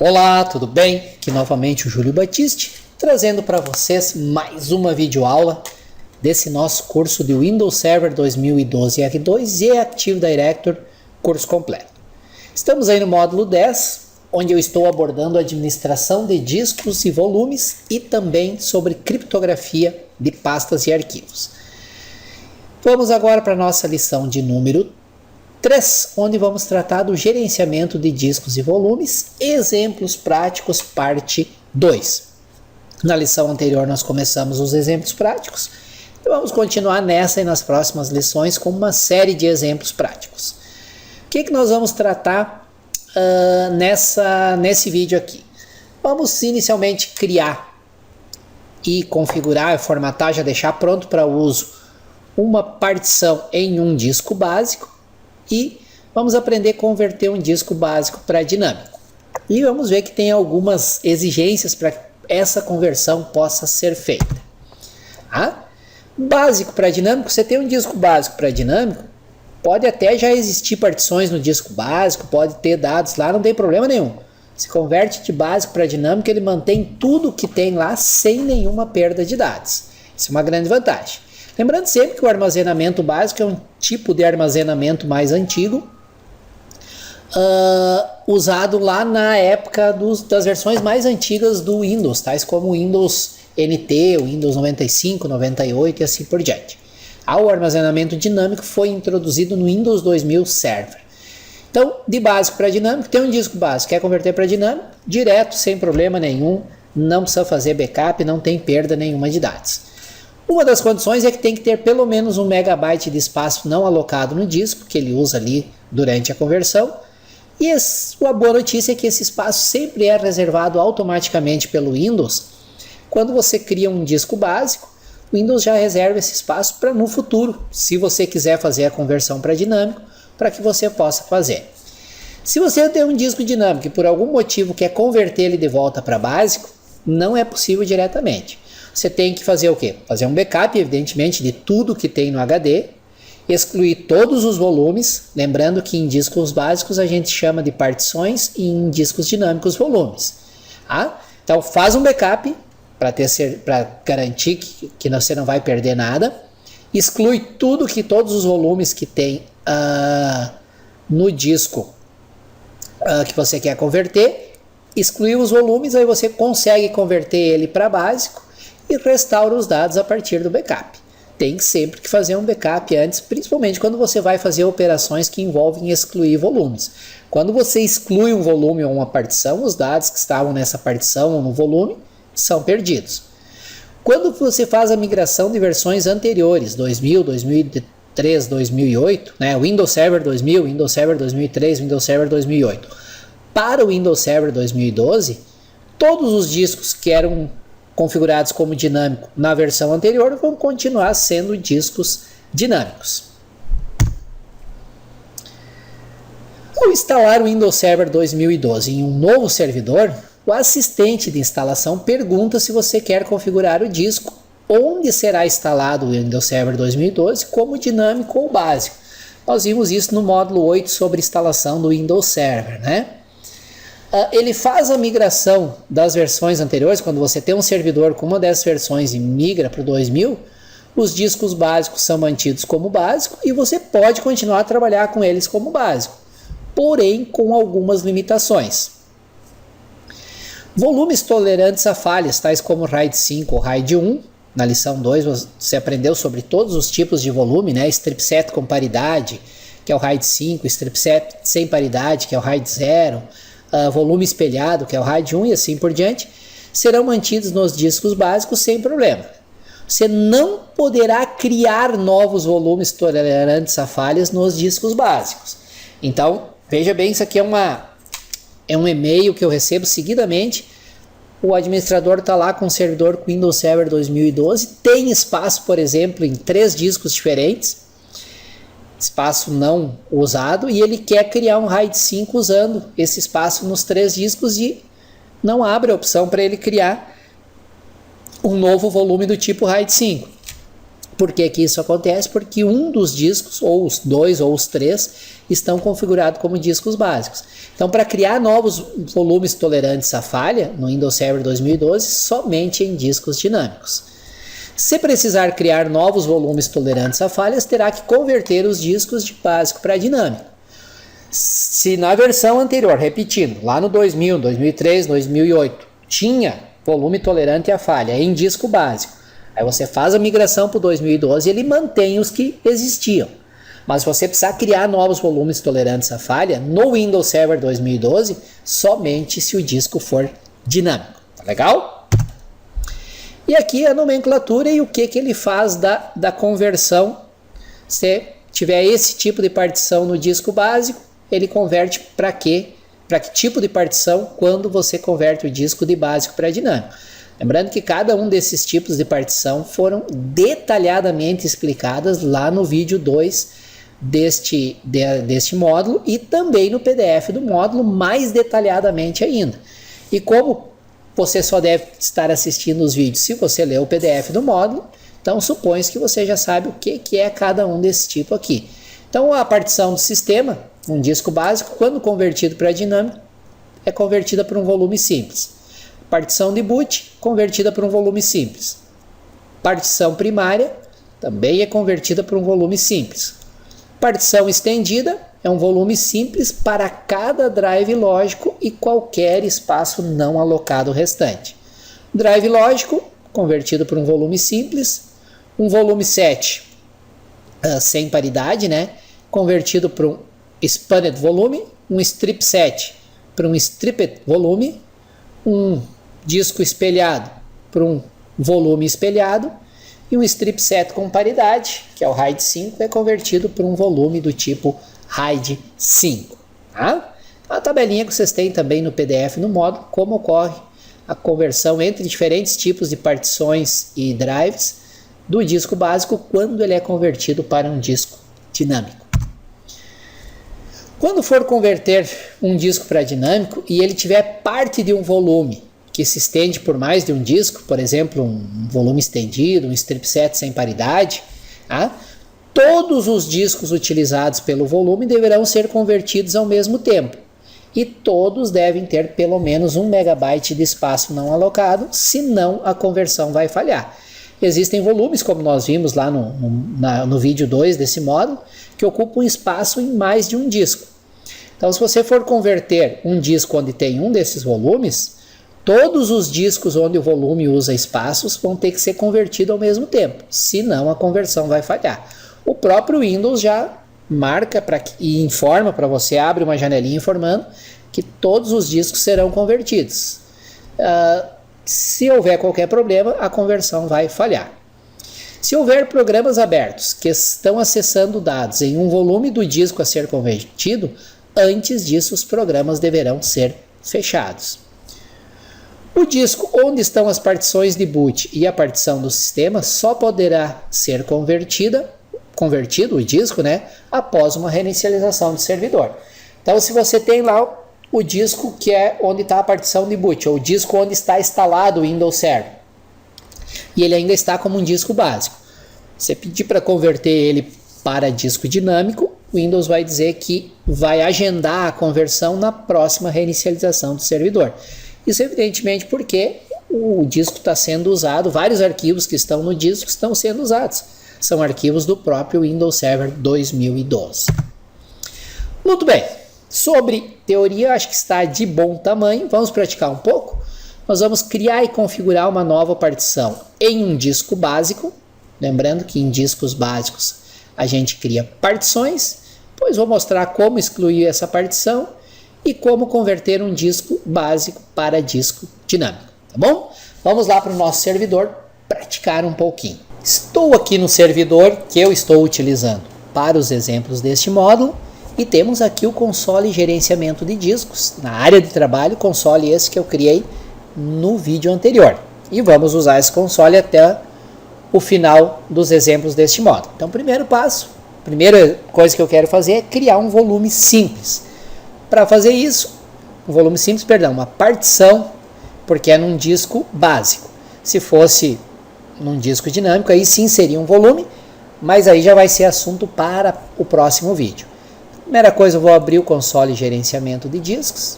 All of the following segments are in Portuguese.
Olá, tudo bem? Aqui novamente o Júlio Batiste, trazendo para vocês mais uma videoaula desse nosso curso de Windows Server 2012 R2 e Active Directory, curso completo. Estamos aí no módulo 10, onde eu estou abordando a administração de discos e volumes e também sobre criptografia de pastas e arquivos. Vamos agora para a nossa lição de número 3, onde vamos tratar do gerenciamento de discos e volumes, exemplos práticos, parte 2. Na lição anterior nós começamos os exemplos práticos, e vamos continuar nessa e nas próximas lições com uma série de exemplos práticos. O que nós vamos tratar nesse vídeo aqui? Vamos inicialmente criar e configurar, formatar, já deixar pronto para uso uma partição em um disco básico, e vamos aprender a converter um disco básico para dinâmico. E vamos ver que tem algumas exigências para que essa conversão possa ser feita. Básico para dinâmico, você tem um disco básico para dinâmico, pode até já existir partições no disco básico, pode ter dados lá, não tem problema nenhum. Se converte de básico para dinâmico, ele mantém tudo que tem lá sem nenhuma perda de dados. Isso é uma grande vantagem. Lembrando sempre que o armazenamento básico é um tipo de armazenamento mais antigo, usado lá na época das versões mais antigas do Windows, tais como o Windows NT, o Windows 95, 98 e assim por diante. O armazenamento dinâmico foi introduzido no Windows 2000 Server. Então, de básico para dinâmico, tem um disco básico, quer converter para dinâmico, direto, sem problema nenhum, não precisa fazer backup, não tem perda nenhuma de dados. Uma das condições é que tem que ter pelo menos 1 MB de espaço não alocado no disco, que ele usa ali durante a conversão. E a boa notícia é que esse espaço sempre é reservado automaticamente pelo Windows. Quando você cria um disco básico, o Windows já reserva esse espaço para no futuro, se você quiser fazer a conversão para dinâmico, para que você possa fazer. Se você tem um disco dinâmico e por algum motivo quer converter ele de volta para básico, não é possível diretamente. Você tem que fazer o quê? Fazer um backup, evidentemente, de tudo que tem no HD, excluir todos os volumes, lembrando que em discos básicos a gente chama de partições e em discos dinâmicos volumes. Então faz um backup para garantir que você não vai perder nada, exclui todos os volumes que tem no disco que você quer converter, exclui os volumes, aí você consegue converter ele para básico, e restaura os dados a partir do backup. Tem sempre que fazer um backup antes, principalmente quando você vai fazer operações que envolvem excluir volumes. Quando você exclui um volume ou uma partição, os dados que estavam nessa partição ou no volume são perdidos. Quando você faz a migração de versões anteriores, 2000, 2003, 2008, Windows Server 2000, Windows Server 2003, Windows Server 2008, para o Windows Server 2012, todos os discos que eram configurados como dinâmico na versão anterior vão continuar sendo discos dinâmicos. Ao instalar o Windows Server 2012 em um novo servidor, o assistente de instalação pergunta se você quer configurar o disco onde será instalado o Windows Server 2012 como dinâmico ou básico. Nós vimos isso no módulo 8 sobre instalação do Windows Server, Ele faz a migração das versões anteriores. Quando você tem um servidor com uma dessas versões e migra para o 2000, os discos básicos são mantidos como básico e você pode continuar a trabalhar com eles como básico, porém com algumas limitações. Volumes tolerantes a falhas, tais como RAID 5 ou RAID 1. Na lição 2 você aprendeu sobre todos os tipos de volume, strip set com paridade, que é o RAID 5, strip set sem paridade, que é o RAID 0, volume espelhado, que é o RAID 1 e assim por diante, serão mantidos nos discos básicos sem problema. Você não poderá criar novos volumes tolerantes a falhas nos discos básicos. Então, veja bem, isso aqui é um e-mail que eu recebo seguidamente. O administrador está lá com o servidor com Windows Server 2012, tem espaço, por exemplo, em 3 discos diferentes, espaço não usado, e ele quer criar um RAID 5 usando esse espaço nos 3 discos e não abre a opção para ele criar um novo volume do tipo RAID 5. Por que que isso acontece? Porque um dos discos, ou os dois ou os três, estão configurados como discos básicos. Então, para criar novos volumes tolerantes à falha, no Windows Server 2012, somente em discos dinâmicos. Se precisar criar novos volumes tolerantes a falhas, terá que converter os discos de básico para dinâmico. Se na versão anterior, repetindo, lá no 2000, 2003, 2008, tinha volume tolerante à falha em disco básico, aí você faz a migração para o 2012 e ele mantém os que existiam. Mas se você precisar criar novos volumes tolerantes à falha, no Windows Server 2012, somente se o disco for dinâmico. Tá legal? E aqui a nomenclatura e o que ele faz da conversão. Se tiver esse tipo de partição no disco básico, ele converte para quê? Para que tipo de partição quando você converte o disco de básico para dinâmico. Lembrando que cada um desses tipos de partição foram detalhadamente explicadas lá no vídeo 2 deste módulo e também no PDF do módulo mais detalhadamente ainda. E como você só deve estar assistindo os vídeos se você ler o PDF do módulo, então supõe-se que você já sabe o que é cada um desse tipo aqui. Então a partição do sistema, um disco básico, quando convertido para dinâmico, é convertida para um volume simples. Partição de boot, convertida para um volume simples. Partição primária, também é convertida para um volume simples. Partição estendida é um volume simples para cada drive lógico e qualquer espaço não alocado restante. Drive lógico, convertido para um volume simples. Um volume 7, sem paridade, né? Convertido para um expanded volume. Um strip 7 para um stripped volume. Um disco espelhado para um volume espelhado, e um strip set com paridade, que é o RAID 5, é convertido para um volume do tipo RAID 5. Tá? A tabelinha que vocês têm também no PDF no módulo, como ocorre a conversão entre diferentes tipos de partições e drives do disco básico quando ele é convertido para um disco dinâmico. Quando for converter um disco para dinâmico e ele tiver parte de um volume que se estende por mais de um disco, por exemplo, um volume estendido, um strip set sem paridade, tá? Todos os discos utilizados pelo volume deverão ser convertidos ao mesmo tempo. E todos devem ter pelo menos 1 MB de espaço não alocado, senão a conversão vai falhar. Existem volumes, como nós vimos lá no vídeo 2 desse módulo, que ocupam espaço em mais de um disco. Então, se você for converter um disco onde tem um desses volumes, todos os discos onde o volume usa espaços vão ter que ser convertidos ao mesmo tempo, senão a conversão vai falhar. O próprio Windows já marca e informa para você, abre uma janelinha informando que todos os discos serão convertidos. Se houver qualquer problema, a conversão vai falhar. Se houver programas abertos que estão acessando dados em um volume do disco a ser convertido, antes disso os programas deverão ser fechados. O disco onde estão as partições de boot e a partição do sistema só poderá ser convertido o disco, né, após uma reinicialização do servidor. Então, se você tem lá o disco que é onde está a partição de boot, ou o disco onde está instalado o Windows Server, e ele ainda está como um disco básico, você pedir para converter ele para disco dinâmico, o Windows vai dizer que vai agendar a conversão na próxima reinicialização do servidor. Isso evidentemente porque o disco está sendo usado, vários arquivos que estão no disco estão sendo usados. São arquivos do próprio Windows Server 2012. Muito bem, sobre teoria acho que está de bom tamanho, vamos praticar um pouco. Nós vamos criar e configurar uma nova partição em um disco básico, lembrando que em discos básicos a gente cria partições, pois vou mostrar como excluir essa partição e como converter um disco básico para disco dinâmico, tá bom? Vamos lá para o nosso servidor praticar um pouquinho. Estou aqui no servidor que eu estou utilizando para os exemplos deste módulo e temos aqui o console gerenciamento de discos, na área de trabalho, console esse que eu criei no vídeo anterior. E vamos usar esse console até o final dos exemplos deste módulo. Então, primeiro passo, primeira coisa que eu quero fazer é criar um volume simples. Para fazer isso, uma partição, porque é num disco básico. Se fosse num disco dinâmico, aí sim seria um volume, mas aí já vai ser assunto para o próximo vídeo. Primeira coisa, eu vou abrir o console gerenciamento de discos.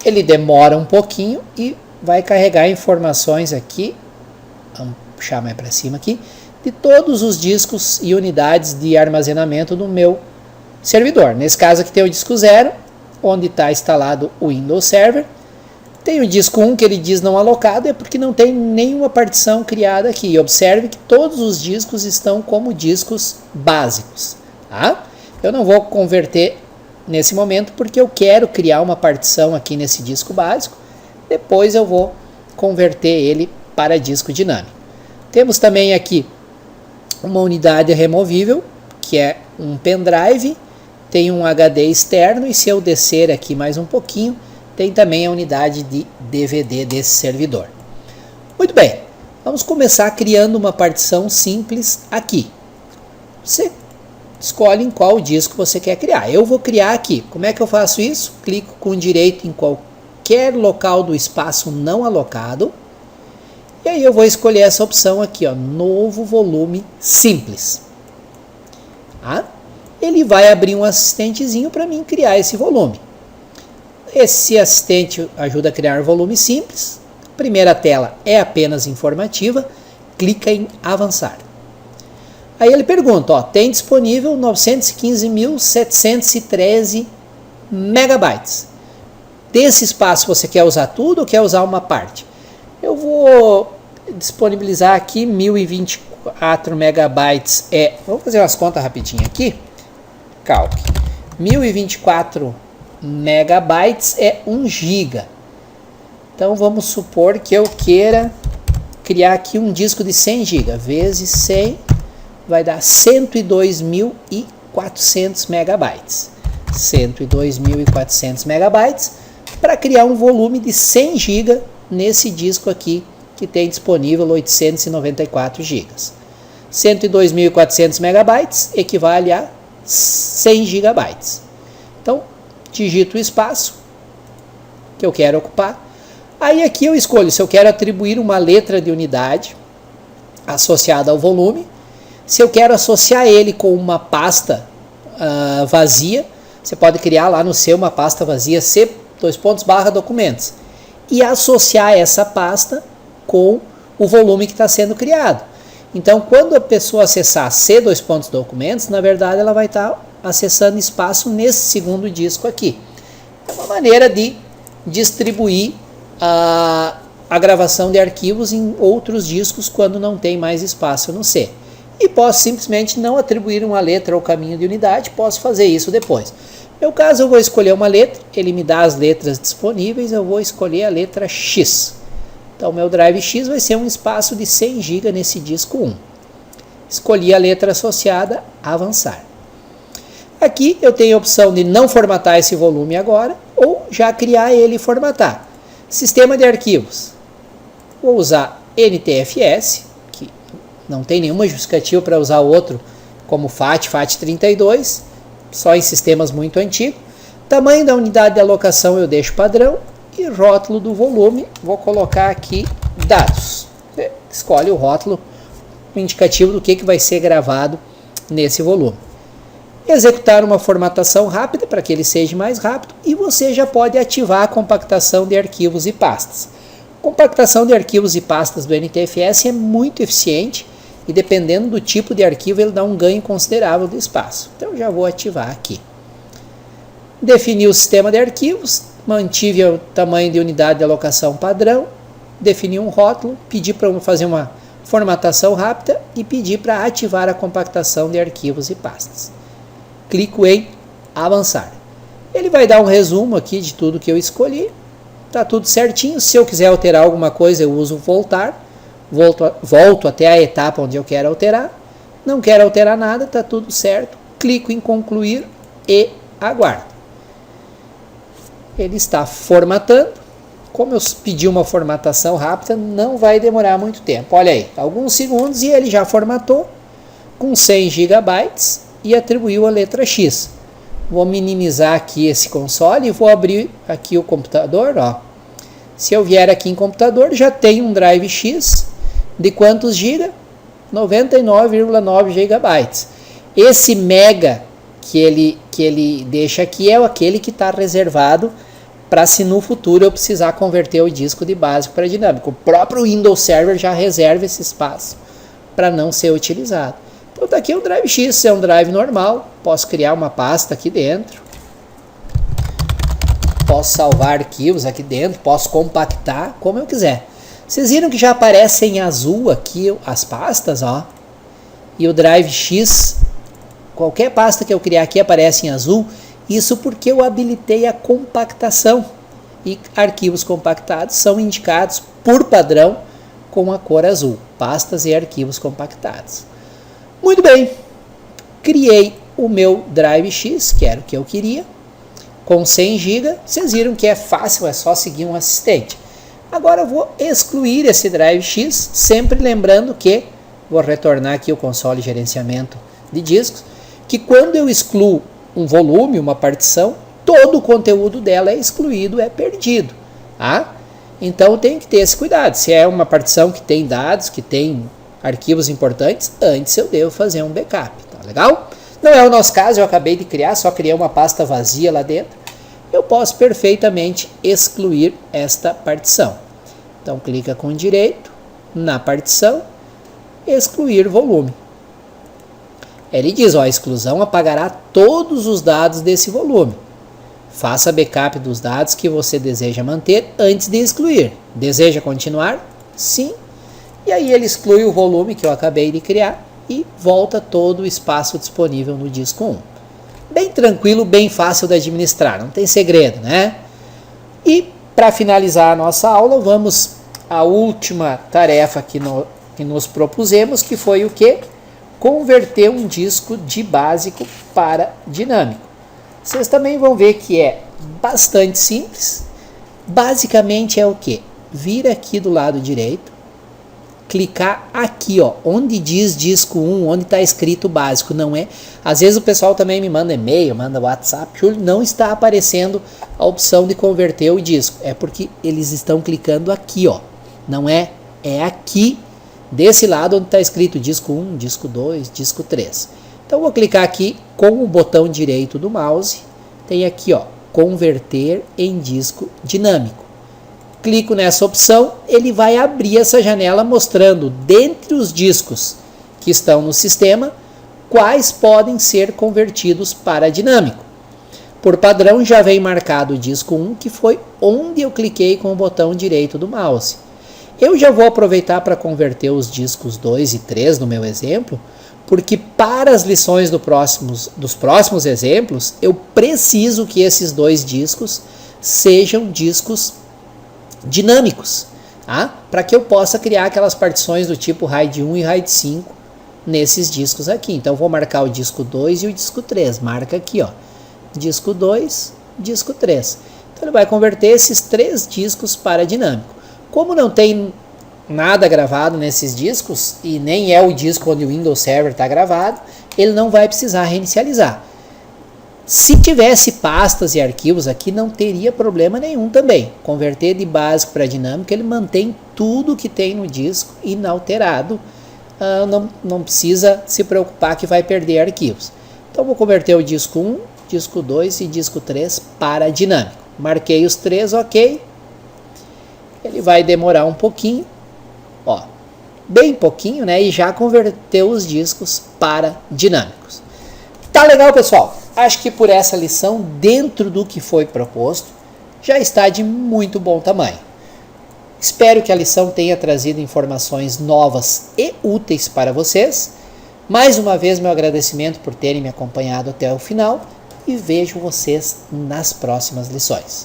Ele demora um pouquinho e vai carregar informações aqui, vamos puxar mais para cima aqui, de todos os discos e unidades de armazenamento do meu servidor. Nesse caso aqui tem o disco 0, onde está instalado o Windows Server. Tem o disco 1 que ele diz não alocado, é porque não tem nenhuma partição criada aqui. E observe que todos os discos estão como discos básicos. Tá? Eu não vou converter nesse momento porque eu quero criar uma partição aqui nesse disco básico. Depois eu vou converter ele para disco dinâmico. Temos também aqui uma unidade removível, que é um pendrive, tem um HD externo e se eu descer aqui mais um pouquinho, tem também a unidade de DVD desse servidor. Muito bem, vamos começar criando uma partição simples aqui. Você escolhe em qual disco você quer criar. Eu vou criar aqui. Como é que eu faço isso? Clico com direito em qualquer local do espaço não alocado. E aí eu vou escolher essa opção aqui, ó, novo volume simples. Tá? Ele vai abrir um assistentezinho para mim criar esse volume. Esse assistente ajuda a criar volume simples. A primeira tela é apenas informativa. Clica em avançar. Aí ele pergunta, ó, tem disponível 915.713 megabytes. Desse espaço você quer usar tudo ou quer usar uma parte? Eu vou disponibilizar aqui 1024 megabytes. Vamos fazer umas contas rapidinho aqui. Calque. 1024 megabytes é 1 giga. Então vamos supor que eu queira criar aqui um disco de 100 GB. Vezes 100 vai dar 102.400 megabytes. 102.400 megabytes para criar um volume de 100 GB nesse disco aqui que tem disponível 894 GB. 102.400 megabytes equivale a 100 GB. Então, digito o espaço que eu quero ocupar. Aí aqui eu escolho se eu quero atribuir uma letra de unidade associada ao volume, se eu quero associar ele com uma pasta vazia. Você pode criar lá no seu uma pasta vazia C:/documentos e associar essa pasta com o volume que está sendo criado. Então, quando a pessoa acessar C:/documentos, na verdade ela vai estar acessando espaço nesse segundo disco aqui. É uma maneira de distribuir a gravação de arquivos em outros discos quando não tem mais espaço no C. E posso simplesmente não atribuir uma letra ao caminho de unidade, posso fazer isso depois. No meu caso, eu vou escolher uma letra, ele me dá as letras disponíveis, eu vou escolher a letra X. Então, meu drive X vai ser um espaço de 100 GB nesse disco 1. Escolhi a letra associada, avançar. Aqui eu tenho a opção de não formatar esse volume agora, ou já criar ele e formatar. Sistema de arquivos. Vou usar NTFS, que não tem nenhuma justificativa para usar outro como FAT32, só em sistemas muito antigos. Tamanho da unidade de alocação eu deixo padrão. E rótulo do volume, vou colocar aqui dados. Você escolhe o rótulo indicativo do que vai ser gravado nesse volume. Executar uma formatação rápida para que ele seja mais rápido e você já pode ativar a compactação de arquivos e pastas. A compactação de arquivos e pastas do NTFS é muito eficiente e dependendo do tipo de arquivo ele dá um ganho considerável de espaço. Então já vou ativar aqui. Definir o sistema de arquivos, mantive o tamanho de unidade de alocação padrão, defini um rótulo, pedi para fazer uma formatação rápida e pedi para ativar a compactação de arquivos e pastas. Clico em avançar. Ele vai dar um resumo aqui de tudo que eu escolhi. Está tudo certinho. Se eu quiser alterar alguma coisa, eu uso voltar. Volto até a etapa onde eu quero alterar. Não quero alterar nada, está tudo certo. Clico em concluir e aguardo. Ele está formatando. Como eu pedi uma formatação rápida, não vai demorar muito tempo. Olha aí, alguns segundos e ele já formatou com 100 GB e atribuiu a letra X. Vou minimizar aqui esse console e vou abrir aqui o computador. Ó. Se eu vier aqui em computador, já tem um drive X de quantos giga? 99,9 gigabytes. Esse mega que ele deixa aqui é aquele que está reservado para se no futuro eu precisar converter o disco de básico para dinâmico. O próprio Windows Server já reserva esse espaço para não ser utilizado. Então tá aqui o Drive X, é um drive normal, posso criar uma pasta aqui dentro, posso salvar arquivos aqui dentro, posso compactar como eu quiser. Vocês viram que já aparece em azul aqui as pastas, ó, e o Drive X, qualquer pasta que eu criar aqui aparece em azul. Isso porque eu habilitei a compactação e arquivos compactados são indicados por padrão com a cor azul, pastas e arquivos compactados. Muito bem, criei o meu Drive X, que era o que eu queria, com 100 GB. Vocês viram que é fácil, é só seguir um assistente. Agora eu vou excluir esse Drive X, sempre lembrando que, vou retornar aqui o console de gerenciamento de discos, que quando eu excluo um volume, uma partição, todo o conteúdo dela é excluído, é perdido. Tá? Então tem que ter esse cuidado. Se é uma partição que tem dados, que tem arquivos importantes, antes eu devo fazer um backup. Tá legal? Não é o nosso caso, eu acabei de criar, só criei uma pasta vazia lá dentro. Eu posso perfeitamente excluir esta partição. Então clica com direito na partição, excluir volume. Ele diz, ó, a exclusão apagará todos os dados desse volume. Faça backup dos dados que você deseja manter antes de excluir. Deseja continuar? Sim. E aí ele exclui o volume que eu acabei de criar e volta todo o espaço disponível no disco 1. Bem tranquilo, bem fácil de administrar, não tem segredo, né? E para finalizar a nossa aula, vamos à última tarefa que nos propusemos, que foi o quê? Converter um disco de básico para dinâmico. Vocês também vão ver que é bastante simples. Basicamente é o quê? Vir aqui do lado direito, clicar aqui, ó, onde diz disco 1, onde está escrito básico, não é? Às vezes o pessoal também me manda e-mail, manda WhatsApp, não está aparecendo a opção de converter o disco. É porque eles estão clicando aqui, ó. Não é? É aqui. Desse lado onde está escrito disco 1, disco 2, disco 3. Então vou clicar aqui com o botão direito do mouse. Tem aqui, ó, converter em disco dinâmico. Clico nessa opção, ele vai abrir essa janela mostrando dentre os discos que estão no sistema, quais podem ser convertidos para dinâmico. Por padrão já vem marcado o disco 1, que foi onde eu cliquei com o botão direito do mouse. Eu já vou aproveitar para converter os discos 2 e 3 no meu exemplo, porque para as lições dos próximos exemplos, eu preciso que esses dois discos sejam discos dinâmicos, tá? Para que eu possa criar aquelas partições do tipo RAID 1 e RAID 5 nesses discos aqui. Então vou marcar o disco 2 e o disco 3, marca aqui, ó, disco 2, disco 3. Então ele vai converter esses três discos para dinâmico. Como não tem nada gravado nesses discos, e nem é o disco onde o Windows Server está gravado, ele não vai precisar reinicializar. Se tivesse pastas e arquivos aqui, não teria problema nenhum também. Converter de básico para dinâmico, ele mantém tudo que tem no disco inalterado. Não precisa se preocupar que vai perder arquivos. Então vou converter o disco 1, disco 2 e disco 3 para dinâmico. Marquei os três, ok. Ele vai demorar um pouquinho, ó, bem pouquinho, né? E já converteu os discos para dinâmicos. Tá legal, pessoal? Acho que por essa lição, dentro do que foi proposto, já está de muito bom tamanho. Espero que a lição tenha trazido informações novas e úteis para vocês. Mais uma vez, meu agradecimento por terem me acompanhado até o final e vejo vocês nas próximas lições.